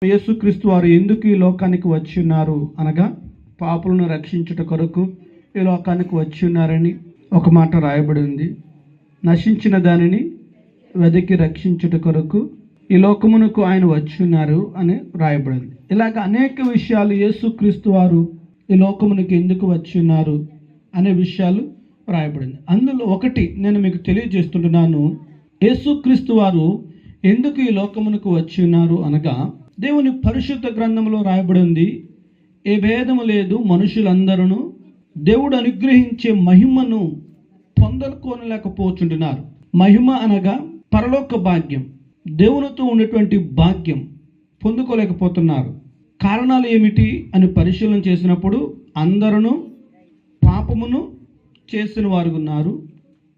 యేసుక్రీస్తు వారు ఎందుకు ఈ లోకానికి వచ్చి ఉన్నారు అనగా పాపులను రక్షించుట కొరకు ఈ లోకానికి వచ్చి ఉన్నారని ఒక మాట రాయబడి ఉంది. నశించిన దానిని వెదకి రక్షించుట కొరకు ఈ లోకమునకు ఆయన వచ్చి ఉన్నారు అని రాయబడింది. ఇలాగ అనేక విషయాలు యేసుక్రీస్తు వారు ఈ లోకమునకు ఎందుకు వచ్చి ఉన్నారు అనే విషయాలు రాయబడింది. అందులో ఒకటి నేను మీకు తెలియజేస్తుంటున్నాను. యేసుక్రీస్తు వారు ఎందుకు ఈ లోకమునకు వచ్చి ఉన్నారు అనగా దేవుని పరిశుద్ధ గ్రంథంలో రాయబడి ఉంది, ఏ భేదము లేదు, మనుషులందరూ దేవుడు అనుగ్రహించే మహిమను పొందలుకోనలేకపోతుంటున్నారు. మహిమ అనగా పరలోక భాగ్యం, దేవునితో ఉన్నటువంటి భాగ్యం పొందుకోలేకపోతున్నారు. కారణాలు ఏమిటి అని పరిశీలన చేసినప్పుడు అందరూ పాపమును చేసిన వారుగా ఉన్నారు,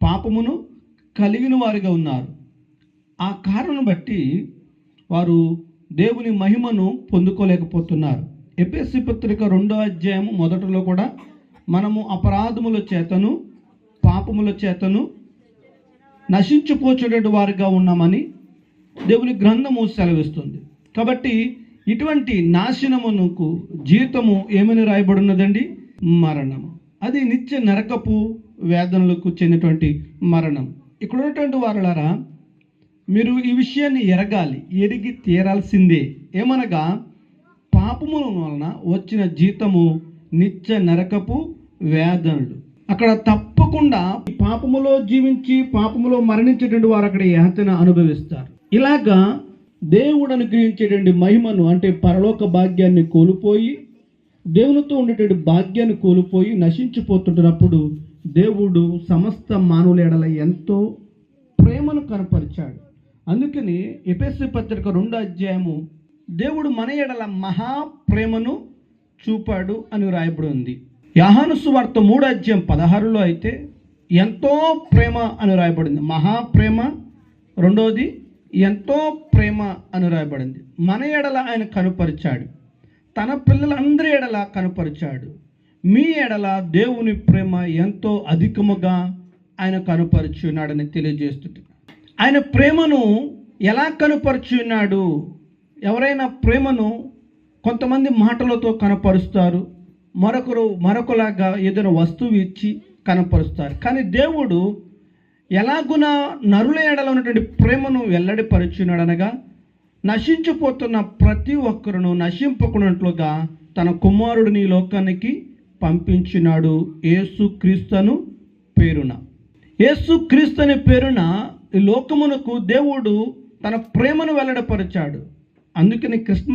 పాపమును కలిగిన వారిగా ఉన్నారు. ఆ కారణం బట్టి వారు దేవుని మహిమను పొందుకోలేకపోతున్నారు. ఎఫెసీ పత్రిక 2వ అధ్యాయం మొదటిలో కూడా మనము అపరాధముల చేతను పాపముల చేతను నశించిపోచేటటువంటి వారిగా ఉన్నామని దేవుని గ్రంథము సెలవిస్తుంది. కాబట్టి ఇటువంటి నాశనమునకు జీతము ఏమని రాయబడి ఉన్నదండి? మరణము. అది నిత్య నరకపు వేదనలకు చెందినటువంటి మరణం. ఇక్కడ ఉన్నటువంటి వారులారా, మీరు ఈ విషయాన్ని ఎరగాలి, ఎరిగి తీరాల్సిందే. ఏమనగా పాపముల వలన వచ్చిన జీతము నిత్య నరకపు వేదనలు. అక్కడ తప్పకుండా పాపములో జీవించి పాపములో మరణించేటువంటి వారు అక్కడ యాతన అనుభవిస్తారు. ఇలాగా దేవుడు అనుగ్రహించేటువంటి మహిమను అంటే పరలోక భాగ్యాన్ని కోల్పోయి దేవునితో ఉండేటువంటి భాగ్యాన్ని కోల్పోయి నశించిపోతుంటున్నప్పుడు దేవుడు సమస్త మానవుల ఎడల ఎంతో ప్రేమను కనపరిచాడు. అందుకని ఎఫెసీ పత్రిక 2వ అధ్యాయము దేవుడు మన ఎడల మహా ప్రేమను చూపాడు అని రాయబడి ఉంది. యోహాను సువార్త 3వ అధ్యాయం 16లో అయితే ఎంతో ప్రేమ అని రాయబడింది. మహాప్రేమ, రెండోది ఎంతో ప్రేమ అని రాయబడింది. మన ఎడల ఆయన కనుపరిచాడు, తన పిల్లలందరి ఎడల కనుపరిచాడు. మీ ఎడల దేవుని ప్రేమ ఎంతో అధికముగా ఆయన కనుపరుచున్నాడని తెలియజేస్తుంది. ఆయన ప్రేమను ఎలా కనుపరుచున్నాడు? ఎవరైనా ప్రేమను కొంతమంది మాటలతో కనపరుస్తారు, మరొకలాగా ఏదైనా వస్తువు ఇచ్చి కనపరుస్తారు. కానీ దేవుడు ఎలాగున నరుల ఎడల ఉన్నటువంటి ప్రేమను వెల్లడిపరుచున్నాడు అనగా నశించిపోతున్న ప్రతి ఒక్కరును నశింపకున్నట్లుగా తన కుమారుడిని ఈ లోకానికి పంపించినాడు. యేసుక్రీస్తు పేరున, యేసుక్రీస్తు అనే పేరున ఈ లోకమునకు దేవుడు తన ప్రేమను వెల్లడిపరిచాడు. అందుకని క్రిస్మస్